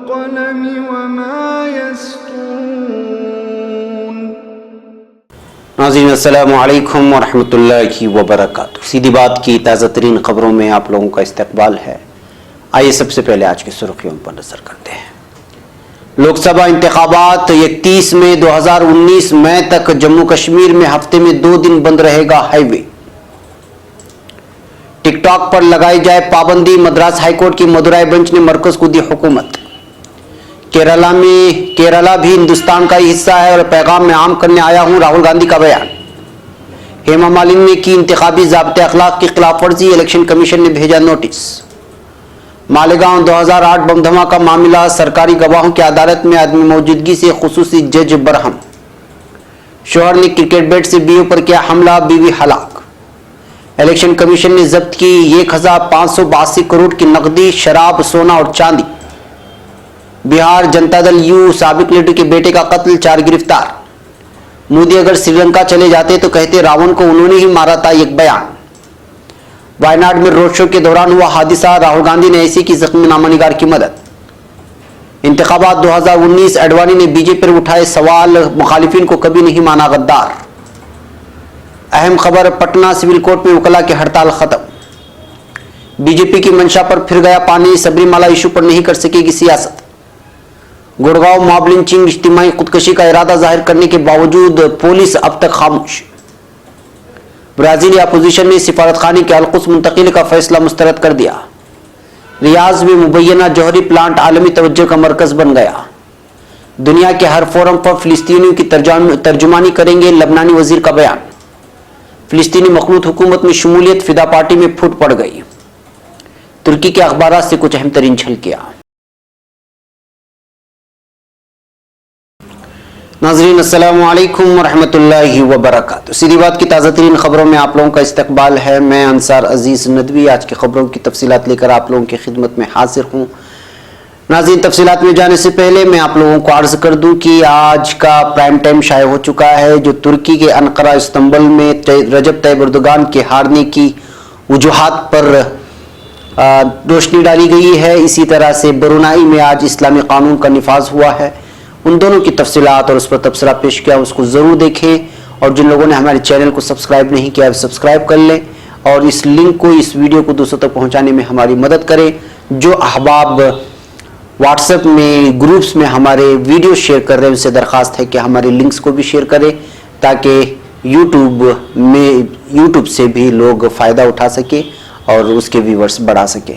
वल्क़लम वमा यस्तून। नाज़रीन अस्सलामु अलैकुम वरहमतुल्लाहि वबरकातुहू। सीधी बात की ताज़ा तरीन खबरों में आप लोगों का इस्तकबाल है। आइए सबसे पहले आज की सुर्खियों पर नजर करते हैं। लोकसभा इंतखाबात 31 मई 2019 मई तक जम्मू कश्मीर में हफ्ते में 2 दिन बंद रहेगा हाईवे। टिकटॉक पर लगाई जाए पाबंदी, मद्रास हाईकोर्ट की मदुराई बेंच ने मरकज को दी हुकूमत। केरला भी हिंदुस्तान का ही हिस्सा है और पैगाम में आम करने आया हूं, राहुल गांधी का बयान। हेमा मालिनी ने की इंतखाबी ज़ाब्ते अखलाक की खिलाफवर्जी, इलेक्शन कमीशन ने भेजा नोटिस। मालेगांव 2008 बम धमाका मामला, सरकारी गवाहों की अदालत में आदमी मौजूदगी से खुसूसी जज बरहम। शोहर ने क्रिकेट बैट से बीवी पर किया हमला, बीवी हलाक। इलेक्शन कमीशन ने जब्त की 1582 करोड़ की नकदी, शराब, सोना और चांदी। बिहार जनता दल यू साबिक लीडर के बेटे का कत्ल, 4 गिरफ्तार। मोदी अगर श्रीलंका चले जाते तो कहते रावण को उन्होंने ही मारा था, एक बयान। वायनाड में रोड शो के दौरान हुआ हादसा, राहुल गांधी ने ऐसी की जख्मी नामानिगार की मदद। इंतखाबात 2019, अडवाणी ने बीजेपी पर उठाए सवाल, मुखालिफिन को कभी नहीं माना गद्दार। अहम खबर, पटना सिविल कोर्ट में वकला की हड़ताल खत्म। बीजेपी की मंशा पर फिर गया पानी, सबरीमाला इशू पर नहीं कर सकेगी सियासत। गुड़गांव मॉब लिंचिंग, इज्तिमाई खुदकशी का इरादा जाहिर करने के बावजूद पुलिस अब तक खामोश। ब्राजीली अपोजिशन ने सिफारतखाने के अलकुस मुंतकिल का फैसला मुस्तरद कर दिया। रियाज में मुबैना जौहरी प्लांट आलमी तवज्जो का मरकज बन गया। दुनिया के हर फोरम पर फिलिस्तीनियों की तर्जुमानी करेंगे, लबनानी वजीर का बयान। फिलिस्तीनी मखलूत हुकूमत में शमूलियत, फिदा पार्टी में फूट पड़ गई। तुर्की के अखबारात से कुछ अहम तरीन झलकियां। नाज़रीन अस्सलामु अलैकुम वरहमतुल्लाहि वबरकातुहू। सीधी बात की ताज़ा तरीन खबरों में आप लोगों का इस्तकबाल है। मैं अंसार अजीज़ नदवी आज की खबरों की तफसीलात लेकर आप लोगों की खिदमत में हाजिर हूँ। नाज़रीन, तफसीलात में जाने से पहले मैं आप लोगों को अर्ज़ कर दूं कि आज का प्राइम टाइम शाये हो चुका है, जो तुर्की के अनकरा इस्तांबुल में रजब तैयब एर्दोगान के हारने की वजूहात पर रोशनी डाली गई है। इसी तरह से ब्रुनाई में आज इस्लामी कानून का निफाज हुआ है। उन दोनों की तफसीलात और उस पर तबसरा पेश किया, उसको ज़रूर देखें। और जिन लोगों ने हमारे चैनल को सब्सक्राइब नहीं किया है सब्सक्राइब कर लें और इस लिंक को, इस वीडियो को दूसरों तक पहुंचाने में हमारी मदद करें। जो अहबाब व्हाट्सएप में, ग्रुप्स में हमारे वीडियो शेयर कर रहे हैं, उनसे दरख्वास्त है कि हमारे लिंक्स को भी शेयर करें ताकि यूट्यूब से भी लोग फ़ायदा उठा सके और उसके व्यूवर्स बढ़ा सके।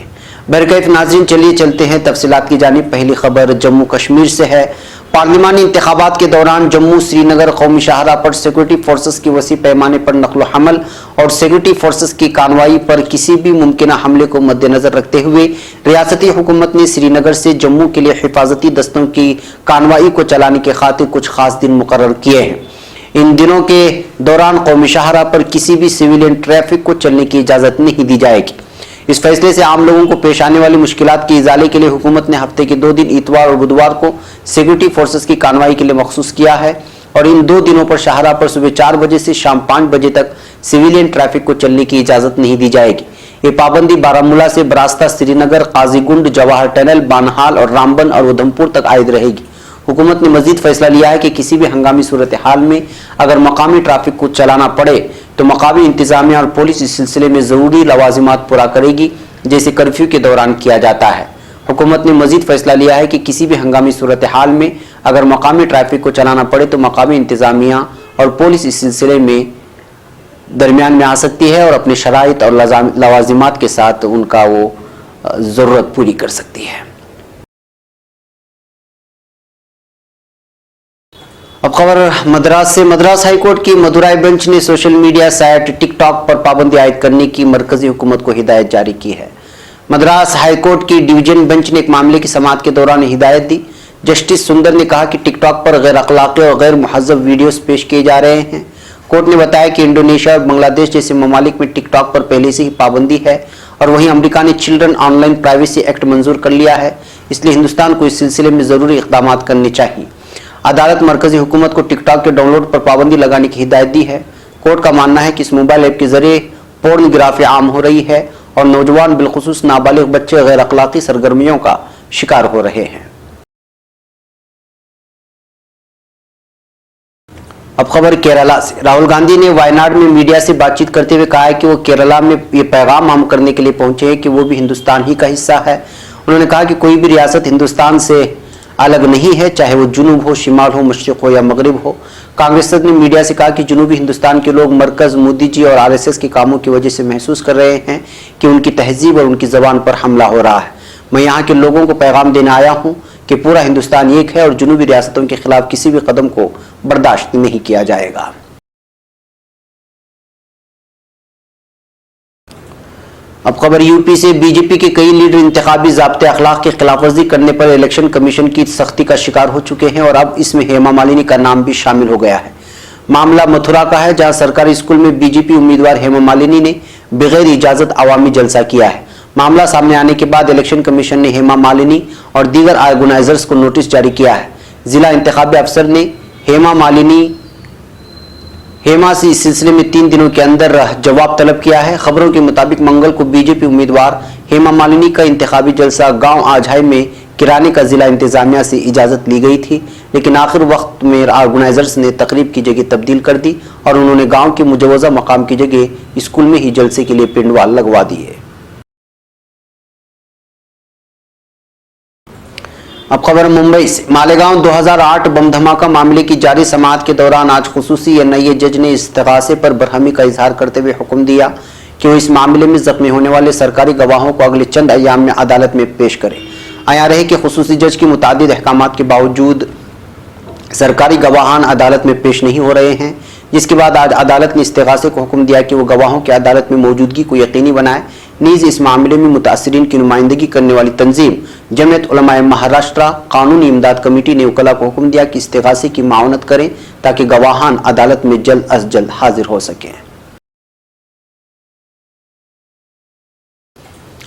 बहरकैफ नाज़रीन, चलिए चलते हैं तफसीलात की जानिब। पहली खबर जम्मू कश्मीर से है। पार्लिमानी इंतखाबात के दौरान जम्मू श्रीनगर कौमी शाहरा पर सिक्योरिटी फोर्सेस की वसी पैमाने पर नकलो हमल और सिक्योरिटी फोर्सेस की कार्रवाई पर किसी भी मुमकिन हमले को मद्देनजर रखते हुए रियासती हुकूमत ने श्रीनगर से जम्मू के लिए हिफाजती दस्तों की कार्रवाई को चलाने के खातिर कुछ खास दिन मुकर्रर किए हैं। इन दिनों के दौरान कौमी शाहरा पर किसी भी सिविलियन ट्रैफिक को चलने की इजाज़त नहीं दी जाएगी। इस फैसले से आम लोगों को पेश आने वाली मुश्किलात के इजाले के लिए हुकूमत ने हफ्ते के 2 दिन इतवार और बुधवार को सिक्योरिटी फोर्सेस की कार्रवाई के लिए मखसूस किया है और इन 2 दिनों पर शाहरा पर सुबह 4 बजे से शाम 5 बजे तक सिविलियन ट्रैफिक को चलने की इजाज़त नहीं दी जाएगी। ये पाबंदी बारामूला से बरास्ता, श्रीनगर, काजीगुंड, जवाहर टनल, बानहाल और रामबन और उधमपुर तक आयद रहेगी। हुकूमत ने मजीद फैसला लिया है कि किसी भी हंगामी सूरत हाल में अगर मकामी ट्रैफिक को चलाना पड़े तो मकामी इंतजामिया और पुलिस इस सिलसिले में ज़रूरी लवाजिमात पूरा करेगी, जैसे कर्फ्यू के दौरान किया जाता है। हुकूमत ने मजीद फैसला लिया है कि किसी भी हंगामी सूरत हाल में अगर मकामी ट्रैफिक को चलाना पड़े तो मकामी इंतजामिया और पुलिस इस सिलसिले में दरमियान में आ सकती है और अपने शराइत और लवाजिमात के साथ उनका वो ज़रूरत पूरी कर सकती है। अब खबर मद्रास से। मद्रास हाईकोर्ट की मदुराई बेंच ने सोशल मीडिया साइट टिकटॉक पर पाबंदी आयद करने की मरकजी हुकूमत को हिदायत जारी की है। मद्रास हाईकोर्ट की डिवीजन बेंच ने एक मामले की समाअत के दौरान हिदायत दी। जस्टिस सुंदर ने कहा कि टिकटॉक पर गैर अखलाकी और गैर मुहज़्ज़ब वीडियोस पेश किए जा रहे हैं। कोर्ट ने बताया कि इंडोनेशिया और बांग्लादेश जैसे ममालिक में टिकटॉक पर पहले से ही पाबंदी है और वहीं अमेरिका ने चिल्ड्रन ऑनलाइन प्राइवेसी एक्ट मंजूर कर लिया है, इसलिए हिंदुस्तान को इस सिलसिले में ज़रूरी इक़दाम करने चाहिए। अदालत मरकजी हुकूमत को टिकटॉक के डाउनलोड पर पाबंदी लगाने की हिदायत दी है। कोर्ट का मानना है कि इस मोबाइल ऐप के जरिए पोर्नोग्राफी आम हो रही है और नौजवान बिलखुसूस नाबालिग बच्चे गैर अखलाकी सरगर्मियों का शिकार हो रहे हैं। अब खबर केरला से। राहुल गांधी ने वायनाड में मीडिया से बातचीत करते हुए कहा है कि वो केरला में ये पैगाम आम करने के लिए पहुंचे हैं कि वो भी हिंदुस्तान ही का हिस्सा है। उन्होंने कहा कि कोई भी रियासत हिंदुस्तान से अलग नहीं है, चाहे वो जुनूब हो, शिमाल हो, मशरिक हो या मगरिब हो। कांग्रेस ने मीडिया से कहा कि जुनूबी हिंदुस्तान के लोग मरकज, मोदी जी और आरएसएस के कामों की वजह से महसूस कर रहे हैं कि उनकी तहजीब और उनकी जबान पर हमला हो रहा है। मैं यहाँ के लोगों को पैगाम देने आया हूँ कि पूरा हिंदुस्तान एक है और जुनूबी रियासतों के खिलाफ किसी भी कदम को बर्दाश्त नहीं किया जाएगा। अब खबर यूपी से। बीजेपी के कई लीडर इंतखाबी ज़ाब्ते अखलाक की खिलाफवर्जी करने पर इलेक्शन कमीशन की सख्ती का शिकार हो चुके हैं और अब इसमें हेमा मालिनी का नाम भी शामिल हो गया है। मामला मथुरा का है, जहां सरकारी स्कूल में बीजेपी उम्मीदवार हेमा मालिनी ने बगैर इजाजत अवामी जलसा किया है। मामला सामने आने के बाद इलेक्शन कमीशन ने हेमा मालिनी और दीगर ऑर्गेनाइजर्स को नोटिस जारी किया है। जिला इंतखाबी अफसर ने हेमा से इस सिलसिले में 3 दिनों के अंदर जवाब तलब किया है। खबरों के मुताबिक मंगल को बीजेपी उम्मीदवार हेमा मालिनी का इंतखाबी जलसा गांव आझाई में किराने का जिला इंतजामिया से इजाजत ली गई थी, लेकिन आखिर वक्त में ऑर्गेनाइजर्स ने तकरीब की जगह तब्दील कर दी और उन्होंने गांव के मुजवजा मकाम की जगह स्कूल में ही जलसे के लिए पिंडवाल लगवा दिए। अब खबर मुंबई से। मालेगांव 2008 बम धमाका मामले की जारी समाअत के दौरान आज खुसूसी एनआईए जज ने इस्तिगासे पर बरहमी का इजहार करते हुए हुक्म दिया कि वो इस मामले में जख्मी होने वाले सरकारी गवाहों को अगले चंद अय्याम में अदालत में पेश करें। आया रहे कि खुसूसी जज की मुतादिद अहकामात के बावजूद सरकारी गवाहान अदालत में पेश नहीं हो रहे हैं, जिसके बाद आज अदालत ने इस्तिगासे को हुक्म दिया कि वो गवाहों की अदालत में मौजूदगी को यकीनी बनाए। नीज इस मामले में मुतासिरीन की नुमाइंदगी करने वाली तंजीम जमीयत उलमाए महाराष्ट्र कानूनी इमदाद कमेटी ने वकला को हुक्म दिया कि इस्तिगासे की मावनत करें ताकि गवाहान अदालत में जल्द अज जल्द हाजिर हो सकें।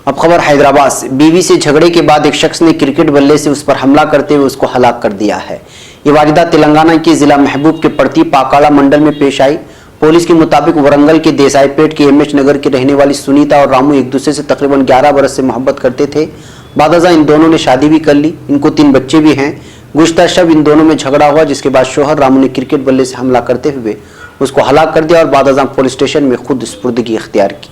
अब खबर हैदराबाद से। बीवी से झगड़े के बाद एक शख्स ने क्रिकेट बल्ले से उस पर हमला करते हुए उसको हलाक कर दिया है। ये वारदात तेलंगाना के जिला महबूब के पड़ती पाकाड़ा मंडल में पेश आई। पुलिस के मुताबिक वरंगल के देसाईपेट के एमएच नगर की रहने वाली सुनीता और रामू एक दूसरे से तकरीबन 11 बरस से मोहब्बत करते थे। बादजा इन दोनों ने शादी भी कर ली। इनको 3 बच्चे भी हैं। गुज़श्ता शब इन दोनों में झगड़ा हुआ, जिसके बाद शोहर रामू ने क्रिकेट बल्ले से हमला करते हुए उसको हलाक कर दिया और बादजा पुलिस स्टेशन में खुद सुपुर्दगी इख्तियार की।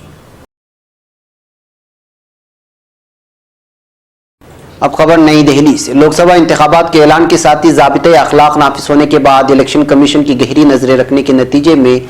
अब खबर नई दिल्ली से। लोकसभा इंतखाबात के ऐलान के साथ ही ज़ाबिते अखलाक नाफिज होने के बाद इलेक्शन कमीशन की गहरी नजरें रखने के नतीजे में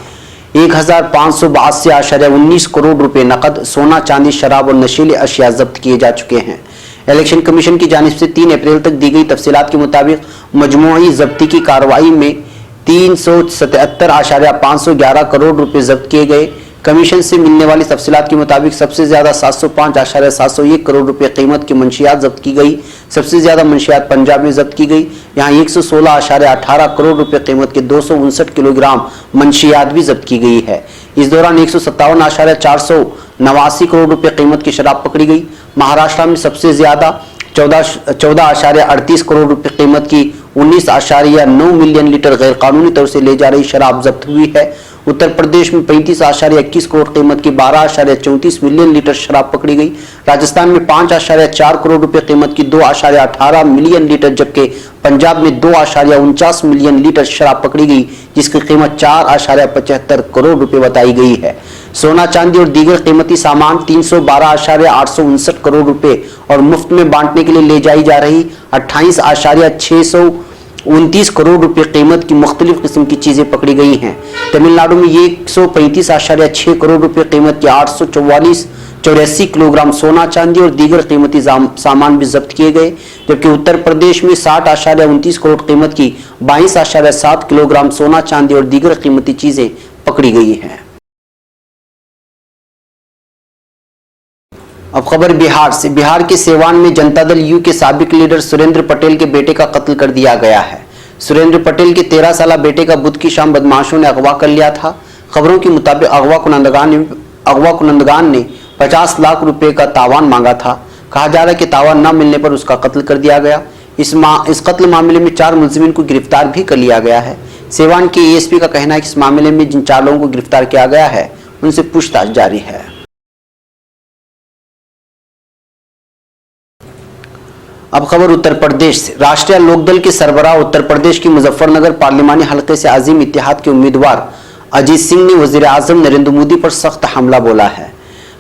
1582.19 करोड़ रुपए नकद, सोना, चांदी, शराब और नशीले अशिया जब्त किए जा चुके हैं। इलेक्शन कमीशन की जानिब से 3 अप्रैल तक दी गई तफसीलात के मुताबिक मजमूई जब्ती की कार्रवाई में 377.511 करोड़ रुपए जब्त किए गए। कमीशन से मिलने वाली तफसीलात के मुताबिक सबसे ज्यादा 705.701 करोड़ रुपए कीमत की मंशियात जब्त की गई। सबसे ज्यादा मंशियात पंजाब में जब्त की गई। यहाँ 116.18 करोड़ रुपए कीमत के 259 किलोग्राम मंशियात भी जब्त की गई है। इस दौरान 157.489 करोड़ रुपए कीमत की शराब पकड़ी गई। महाराष्ट्र में सबसे ज्यादा 14.38 करोड़ रुपए कीमत की 19.9 मिलियन लीटर गैर कानूनी तौर से ले जा रही शराब जब्त हुई है। उत्तर प्रदेश में 35.21 करोड़ कीमत की 12.34 मिलियन लीटर शराब पकड़ी गई। राजस्थान में 5.4 करोड़ रुपए कीमत की 2.18 मिलियन लीटर, जबकि पंजाब में 2.49 मिलियन लीटर शराब पकड़ी गई, जिसकी कीमत 4.75 करोड़ रुपए बताई गई है। सोना, चांदी और दीगर कीमती सामान 312.859 करोड़ रुपए और मुफ्त में बांटने के लिए ले जाई जा रही 28.629 करोड़ रुपए कीमत की मुख्तलिफ किस्म की चीजें पकड़ी गई हैं। तमिलनाडु में 135.6 करोड़ रुपए कीमत की 884 किलोग्राम सोना, चांदी और दीगर कीमती सामान भी जब्त किए गए, जबकि उत्तर प्रदेश में 60.29 करोड़ कीमत की 22.7 किलोग्राम सोना, चांदी और दीगर कीमती चीजें पकड़ी गई हैं। अब खबर बिहार से। बिहार के सीवान में जनता दल यू के साबिक लीडर सुरेंद्र पटेल के बेटे का कत्ल कर दिया गया है। सुरेंद्र पटेल के 13 साला बेटे का बुध की शाम बदमाशों ने अगवा कर लिया था। खबरों के मुताबिक अगवा कुनंदगान ने 50 लाख रुपए का तावान मांगा था। कहा जा रहा है कि तावान न मिलने पर उसका कत्ल कर दिया गया। इस कत्ल मामले में 4 मुलजिमीन को गिरफ्तार भी कर लिया गया है। सीवान के एएसपी का कहना है कि इस मामले में जिन 4 लोगों को गिरफ्तार किया गया है उनसे पूछताछ जारी है। अब खबर उत्तर प्रदेश से। राष्ट्रीय लोकदल के सरबराह उत्तर प्रदेश की मुजफ्फरनगर पार्लिमानी हलके से अजीम इत्तेहाद के उम्मीदवार अजीत सिंह ने वजीर आजम नरेंद्र मोदी पर सख्त हमला बोला है।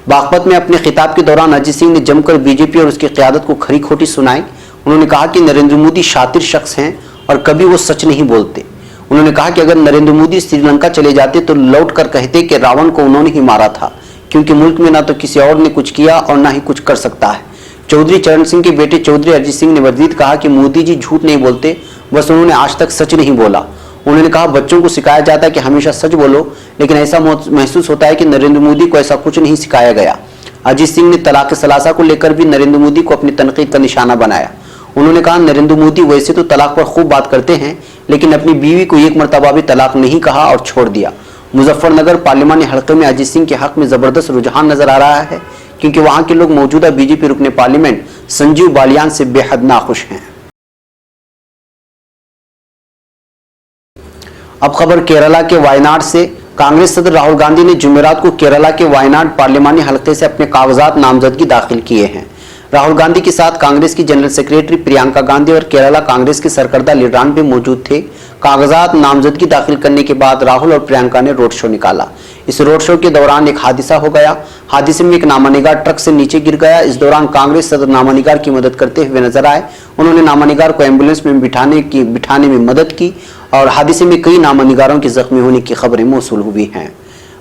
बागपत में अपने खिताब के दौरान अजीत सिंह ने जमकर बीजेपी और उसकी क़यादत को खरी खोटी सुनाई। उन्होंने कहा कि नरेंद्र मोदी शातिर शख्स हैं और कभी वो सच नहीं बोलते। उन्होंने कहा कि अगर नरेंद्र मोदी श्रीलंका चले जाते तो लौट कर कहते कि रावण को उन्होंने ही मारा था, क्योंकि मुल्क में ना तो किसी और ने कुछ किया और ना ही कुछ कर सकता है। चौधरी चरण सिंह के बेटे चौधरी अजीत सिंह ने मजीद कहा कि मोदी जी झूठ नहीं बोलते, बस उन्होंने आज तक सच नहीं बोला। उन्होंने कहा बच्चों को सिखाया जाता है कि हमेशा सच बोलो, लेकिन ऐसा महसूस होता है कि नरेंद्र मोदी को ऐसा कुछ नहीं सिखाया गया। अजीत सिंह ने तलाक सलासा को लेकर भी नरेंद्र मोदी को अपनी तनकीद का निशाना बनाया। उन्होंने कहा नरेंद्र मोदी वैसे तो तलाक पर खूब बात करते हैं, लेकिन अपनी बीवी को एक मरतबा भी तलाक नहीं कहा और छोड़ दिया। मुजफ्फरनगर पार्लिमानी हल्के में अजीत सिंह के हक में जबरदस्त रुझान नजर आ रहा है, क्योंकि वहां के लोग मौजूदा बीजेपी रुकने पार्लियामेंट संजीव बालियान से बेहद नाखुश हैं। अब खबर केरला के वायनाड से। कांग्रेस सदर राहुल गांधी ने जुमेरात को केरला के वायनाड पार्लिमानी हलके से अपने कागजात नामजदगी दाखिल किए हैं। राहुल गांधी के साथ कांग्रेस की जनरल सेक्रेटरी प्रियंका गांधी और केरला कांग्रेस के सरकर्दा लीडरान भी मौजूद थे। कागजात नामजदगी दाखिल करने के बाद राहुल और प्रियंका ने रोड शो निकाला। इस रोड शो के दौरान एक हादसा हो गया। हादसे में एक नामानिगार ट्रक से नीचे गिर गया। इस दौरान कांग्रेस सदर नामानिगार की मदद करते हुए नजर आए। उन्होंने नामानिगार को एम्बुलेंस में बिठाने में मदद की और हादसे में कई नामानिगारों के जख्मी होने की खबरें मौसूल हुई हैं।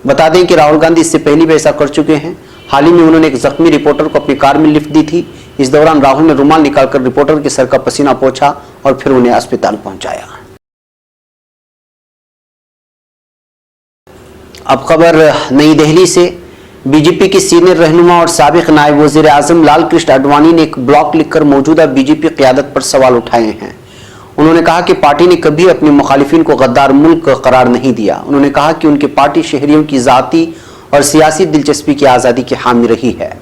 बता दें कि राहुल गांधी इससे पहले भी ऐसा कर चुके हैं। हाल ही में उन्होंने एक जख्मी रिपोर्टर को अपनी कार में लिफ्ट दी थी। इस दौरान राहुल ने रुमाल निकालकर रिपोर्टर के सर का पसीना पोंछा और फिर उन्हें अस्पताल पहुंचाया। अब खबर नई दिल्ली से। बीजेपी के सीनियर रहनुमा और साबिक नायब वजीर आजम लाल कृष्ण आडवाणी ने एक ब्लॉग लिखकर मौजूदा बीजेपी क़यादत पर सवाल उठाए हैं। उन्होंने कहा कि पार्टी ने कभी अपने मुखालिफिन को गद्दार मुल्क करार नहीं दिया। उन्होंने कहा कि उनकी पार्टी शहरियों की जाती और सियासी दिलचस्पी की आज़ादी की हामी रही है।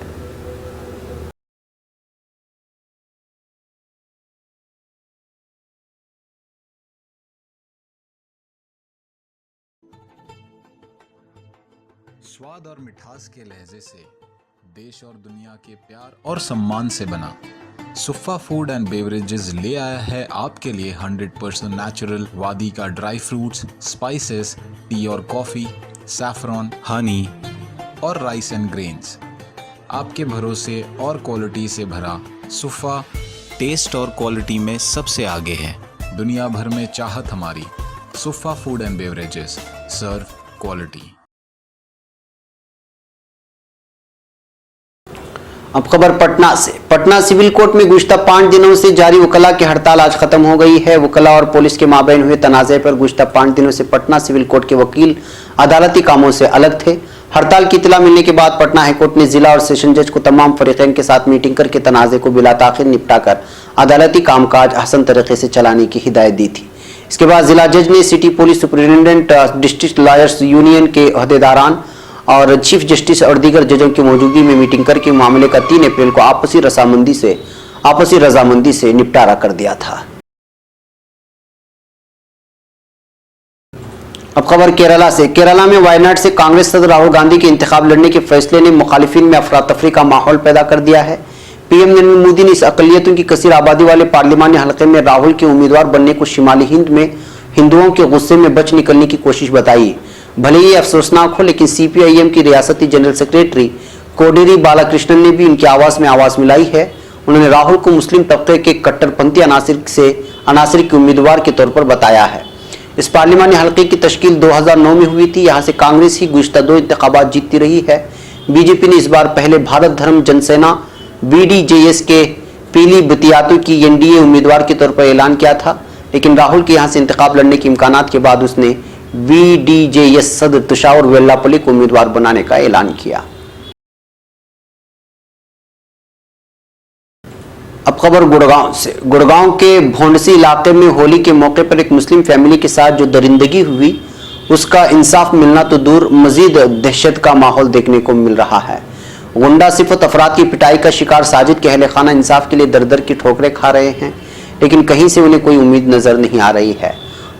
स्वाद और मिठास के लहजे से देश और दुनिया के प्यार और सम्मान से बना सुफ़ा फूड एंड बेवरेजेस ले आया है आपके लिए 100% नेचुरल वादी का ड्राई फ्रूट्स, स्पाइसेस, टी और कॉफ़ी, सैफरॉन, हनी और राइस एंड ग्रेन्स। आपके भरोसे और क्वालिटी से भरा सुफ़ा टेस्ट और क्वालिटी में सबसे आगे है। दुनिया भर में चाहत हमारी। सुफ़ा food and beverages, serve quality. अब खबर पटना से। पटना सिविल कोर्ट में गुज़िश्ता 5 दिनों से जारी वकला की हड़ताल आज खत्म हो गई है। वकला और पुलिस के माबैन हुए तनाज़े पर गुज़िश्ता 5 दिनों से पटना सिविल कोर्ट के वकील अदालती कामों से अलग थे। हड़ताल की इत्तला मिलने के बाद पटना हाईकोर्ट ने जिला और सेशन जज को तमाम फरीक़ैन के साथ मीटिंग करके तनाज़े को बिला ताख़िर निपटाकर अदालती कामकाज हसन तरीके से चलाने की हिदायत दी थी। इसके बाद जिला जज ने city police superintendent, district lawyers union के अहदेदारान और चीफ जस्टिस और दीगर जजों की मौजूदगी में मीटिंग करके मामले का 3 अप्रैल को आपसी रजामंदी से निपटारा कर दिया था। अब खबर केरला से। केरला में वायनाड से कांग्रेस सदर राहुल गांधी के इंतखाब लड़ने के फैसले ने मुखालिफिन में अफरा तफरी का माहौल पैदा कर दिया है। पीएम नरेंद्र मोदी ने इस अकलियतों की कसीर आबादी वाले पार्लिमानी हलके में राहुल के उम्मीदवार बनने को शिमाली हिंद में हिंदुओं के गुस्से में बच निकलने की कोशिश बताई। भले ही अफसोसनाक हो, लेकिन सीपीआईएम की रियासती जनरल सेक्रेटरी कोडेरी बालाकृष्णन ने भी इनकी आवाज में आवाज मिलाई है। उन्होंने राहुल को मुस्लिम तबके के कट्टरपंथी अनासिर के उम्मीदवार के तौर पर बताया है। इस पार्लिमानी हल्के की तश्कील 2009 में हुई थी। यहाँ से कांग्रेस ही गुज़िश्ता 2 इंतखाबात जीतती रही है। बीजेपी ने इस बार पहले भारत धर्म जनसेना BDJS के पीली बतियातों की एनडीए उम्मीदवार के तौर पर ऐलान किया था, लेकिन राहुल के यहाँ से इंतखाब लड़ने के इम्कानात के बाद उसने BDJS सदर तुषार वेल्लापल्ली को उम्मीदवार बनाने का ऐलान किया। अब खबर गुड़गांव से। गुड़गांव के भोंडसी इलाके में होली के मौके पर एक मुस्लिम फैमिली के साथ जो दरिंदगी हुई, उसका इंसाफ मिलना तो दूर, मजीद दहशत का माहौल देखने को मिल रहा है। गुंडा सिफत अफराद की पिटाई का शिकार साजिद के अहले खाना इंसाफ के लिए दर दर की ठोकरें खा रहे हैं, लेकिन कहीं से उन्हें कोई उम्मीद नजर नहीं आ रही है।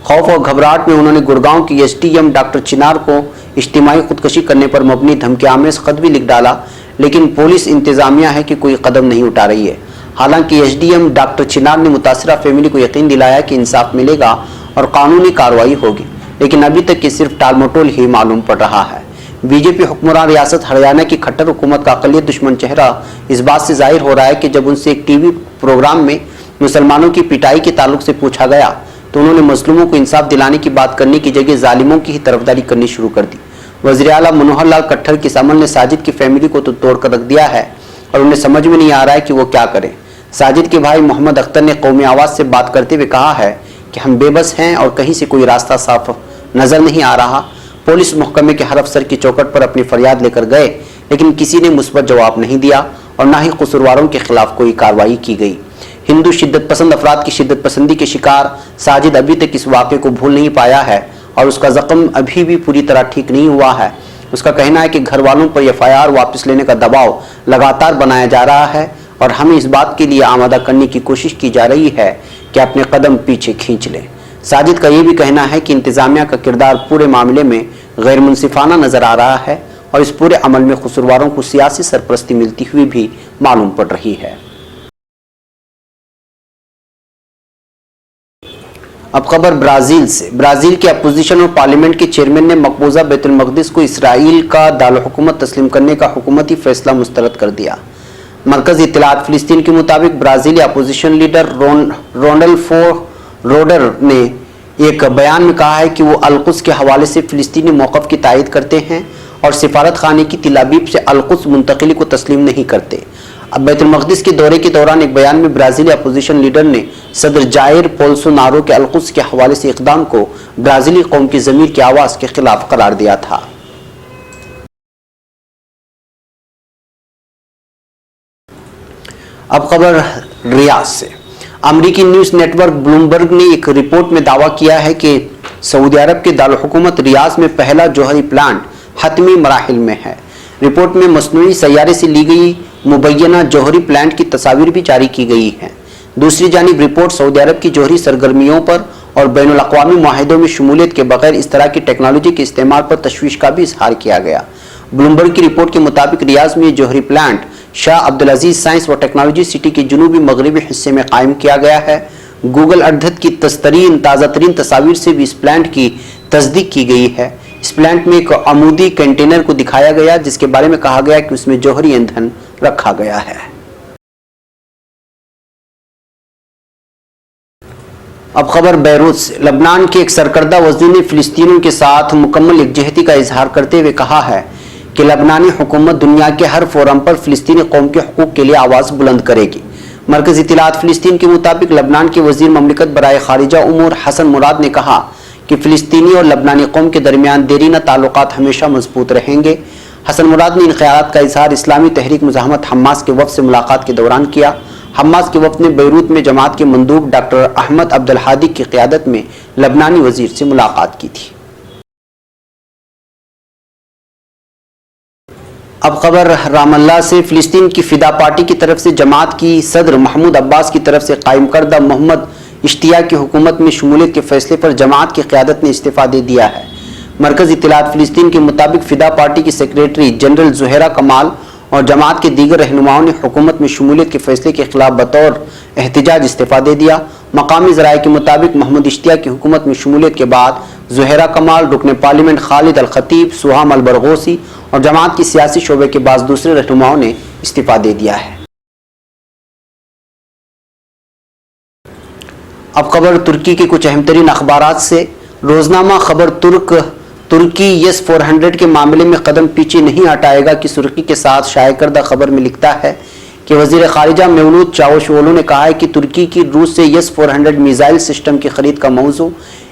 खौफ और घबराहट में उन्होंने गुड़गांव की SDM डॉक्टर चिनार को इज्तिमाई खुदकशी करने पर मबनी धमकी आमेज खत भी लिख डाला, लेकिन पुलिस इंतजामिया है कि कोई कदम नहीं उठा रही है। हालांकि एसडीएम डॉक्टर चिनार ने मुतासरा फैमिली को यकीन दिलाया कि इंसाफ मिलेगा और कानूनी कार्रवाई होगी, लेकिन अभी तक ये सिर्फ टालमटोल ही मालूम पड़ रहा है। बीजेपी हुक्मरान रियासत हरियाणा की खट्टर हुकूमत का अक़लियत दुश्मन चेहरा इस बात से जाहिर हो रहा है कि जब उनसे एक टीवी प्रोग्राम में मुसलमानों की पिटाई के ताल्लुक से पूछा गया तो उन्होंने मजलूमों को इंसाफ दिलाने की बात करने की जगह जालिमों की ही तरफदारी करनी शुरू कर दी। वज़ीर आला मनोहर लाल खट्टर के इस अमल ने साजिद की फैमिली को तो तोड़कर रख दिया है और उन्हें समझ में नहीं आ रहा है कि वो क्या करें। साजिद के भाई मोहम्मद अख्तर ने कौमी आवाज़ से बात करते हुए कहा है कि हम बेबस हैं और कहीं से कोई रास्ता साफ नजर नहीं आ रहा। पुलिस महकमे के हर अफसर की चौखट पर अपनी फरियाद लेकर गए, लेकिन किसी ने मुस्बत जवाब नहीं दिया और न ही कसूरवारों के खिलाफ कोई कार्रवाई की गई। हिंदू शिद्दत पसंद अफराद की शिद्दत पसंदी के शिकार साजिद अभी तक इस वाक़े को भूल नहीं पाया है और उसका जख्म अभी भी पूरी तरह ठीक नहीं हुआ है। उसका कहना है कि घर वालों पर एफआईआर वापस लेने का दबाव लगातार बनाया जा रहा है और हमें इस बात के लिए आमादा करने की कोशिश की जा रही है कि अपने कदम पीछे खींच लें। साजिद का यह भी कहना है कि इंतजामिया का किरदार पूरे मामले में गैर मुनसिफाना नजर आ रहा है और इस पूरे अमल में कसूरवारों को सियासी सरपरस्ती मिलती हुई भी मालूम पड़ रही है। अब खबर ब्राजील से। ब्राजील के अपोजिशन और पार्लियामेंट के चेयरमैन ने मकबूजा बैतुल मक़दिस को इसराइल का दारुल-हुकूमत तस्लीम करने का हुकूमती फैसला मुस्तरद कर दिया। मरकज़ी इत्तलात फिलिस्तीन के मुताबिक ब्राज़ीली अपोजिशन लीडर रोडल्फो रोडर ने एक बयान में कहा है कि वो अल-कुद्स के हवाले से फिलिस्तीनी मौक़िफ़ की तायद करते हैं और सिफारत खाने की तिलाबीब से अल-कुद्स मुंतकिली को तस्लीम नहीं करते। अब बैतुल मक़दिस के दौरे के दौरान एक बयान में ब्राज़ीली अपोजिशन लीडर ने सदर जायर बोल्सोनारो के अल-कुद्स के हवाले से इक़दाम को ब्राज़ीली कौम की ज़मीर की आवाज़ के खिलाफ करार दिया था। अब खबर रियाद से। अमरीकी न्यूज़ नेटवर्क ब्लूमबर्ग ने एक रिपोर्ट में दावा किया है कि सऊदी अरब के दारुल हुकूमत रियाद में पहला जौहरी प्लांट हतमी मराहिल में है। रिपोर्ट में मसनूई सैयारे से ली गई मुबैना जौहरी प्लांट की तस्वीर भी जारी की गई है। दूसरी जानिब रिपोर्ट सऊदी अरब की जौहरी सरगर्मियों पर और बैनुल अक़वामी मुआहिदों में शमूलियत के बगैर इस तरह की टेक्नोलॉजी के इस्तेमाल पर तशवीश का भी इजहार किया गया। ब्लूमबर्ग की रिपोर्ट के मुताबिक रियाद में जौहरी प्लांट शाह अब्दुल अजीज साइंस व टेक्नोलॉजी सिटी के जुनूबी मगरबी हिस्से में कायम किया गया है। गूगल अर्थ की ताज़ा तरीन तस्वीर से भी इस प्लांट की तस्दीक की गई है। इस प्लांट में एक अमूदी कंटेनर को दिखाया गया जिसके बारे में कहा गया कि उसमें जौहरी ईंधन रखा गया है। अब खबर बैरूत से। लबनान के एक सरकर्दा वज़ीर ने फिलिस्तीनियों के साथ मुकम्मल यकजहती का इजहार करते हुए कहा है कि लबनानी हुकूमत दुनिया के हर फोरम पर फिलिस्तीनी कौम के हकूक़ के लिए आवाज़ बुलंद करेगी। मरकज़ी इत्तलात फिलिस्तीन के मुताबिक लबनान के वज़ीर ममलिकत बराए खारिजा उमूर हसन मुराद ने कहा कि फिलिस्तीनी और लबनानी कौम के दरमियान देरीना ताल्लुकात हमेशा मजबूत रहेंगे। हसन मुराद ने इन ख्यालात का इजहार इस्लामी तहरीक मुज़ाहमत हम्मास के वफ़द से मुलाकात के दौरान किया। हम्मास के वफ़द ने बैरूत में जमात के मंदूब डॉक्टर अहमद अब्दुल हादी की क़ियादत में लबनानी वज़ीर से मुलाकात की थी। अब खबर रामल्ला से। फिलिस्तीन की फिदा पार्टी की तरफ से जमात की सदर महमूद अब्बास की तरफ से कायम करदा मोहम्मद इश्तिया की हुकूमत में शमूलियत के फैसले पर जमात की क़यादत ने इस्तीफ़ा दे दिया है। मरकज़ी इत्तलात फिलिस्तीन के मुताबिक फिदा पार्टी की सेक्रेटरी जनरल ज़ुहैरा कमाल और जमात के दीगर रहनुमाओं ने हुकूमत में शमूलियत के फैसले के खिलाफ बतौर एहतिजाज इस्तीफ़ा दे दिया। मकामी ज़राए के मुताबिक मोहम्मद इश्तिया की हुकूमत में शमूलियत के बाद ज़ुहैरा कमाल, रुकन पार्लियामेंट खालिद अल खतीब, सुहाम अल बरगोसी और जमात की सियासी शोबे के बाद दूसरे रहनुमाओं ने इस्तीफ़ा दे दिया है। अब खबर तुर्की के कुछ अहम तरीन अखबारात से। रोजनामा खबर तुर्की यस 400 के मामले में कदम पीछे नहीं हटाएगा की सुर्खी के साथ शाये करदा खबर में लिखता है कि वज़ीर ख़ारिजा मेवलूद चावुशओगलू ने कहा है कि तुर्की की रूस से यस 400 मिसाइल सिस्टम की खरीद का मौजू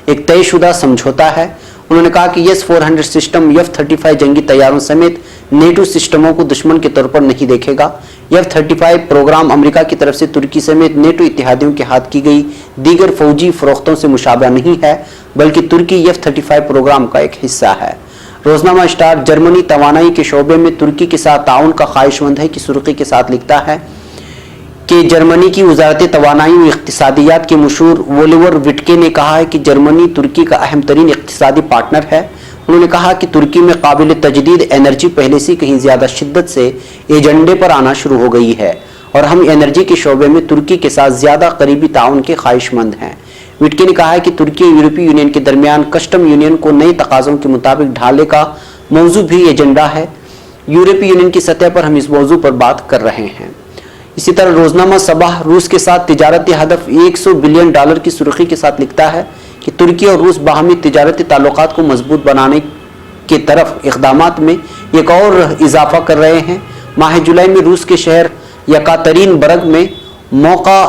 एक तयशुदा समझौता है। उन्होंने कहा कि यस 400 सिस्टम F-35 जंगी तैयारों समेत नेटो सिस्टमों को दुश्मन के तौर पर नहीं देखेगा। F-35 प्रोग्राम अमेरिका की तरफ से तुर्की समेत नेटो इत्तेहादियों के हाथ की गई दीगर फौजी फरोख्तों से मुशाबह नहीं है, बल्कि तुर्की F-35 प्रोग्राम का एक हिस्सा है। रोजनामा स्टार जर्मनी तवानाई के शोबे में तुर्की के साथ ताउन का ख्वाहिशमंद है की सुर्खी के साथ लिखता है कि जर्मनी की वजारत तवानाई व इक़्तिसादियात के मशहूर वोलिवर विटके ने कहा है कि जर्मनी तुर्की का अहम तरीन इक़्तिसादी पार्टनर है। उन्होंने कहा कि तुर्की में काबिल तजदीद एनर्जी पहले से कहीं ज़्यादा शिद्दत से एजेंडे पर आना शुरू हो गई है और हम एनर्जी के शोबे में तुर्की के साथ ज्यादा करीबी ताउन के ख्वाहिशमंद हैं। विटके ने कहा है कि तुर्की और यूरोपीय यूनियन के दरमियान कस्टम यूनियन को नए तकाजों के मुताबिक ढालने का मौजू भी एजेंडा है। यूरोपीय यूनियन की सतह पर हम इस मौजू पर बात कर रहे हैं। इसी तरह रोजनामा सबाह रूस के साथ तिजारती हदफ $100 बिलियन की सुर्खी के साथ लिखता है कि तुर्की और रूस बाहमी तिजारती ताल्लुकात को मजबूत बनाने की तरफ इक़दामात में एक और इजाफा कर रहे हैं। माह जुलाई में रूस के शहर यकातरीनबर्ग में मौका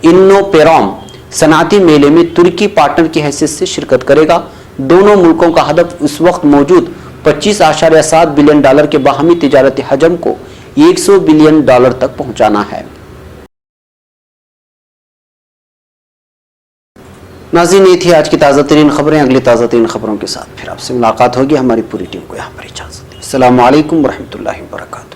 इन्नोपेरोम सनाती मेले में तुर्की पार्टनर की हैसियत से शिरकत करेगा। दोनों मुल्कों का हदफ उस वक्त मौजूद $25.7 बिलियन के बाहमी तिजारती हजम को $100 बिलियन तक पहुंचाना है। नाज़रीन, ये थी आज की ताज़ा तरीन खबरें। अगली ताज़ा तरीन खबरों के साथ फिर आपसे मुलाकात होगी। हमारी पूरी टीम को यहाँ पर इजाज़त दी। अस्सलामु अलैकुम वरहमतुल्लाहि वबरकातुहू।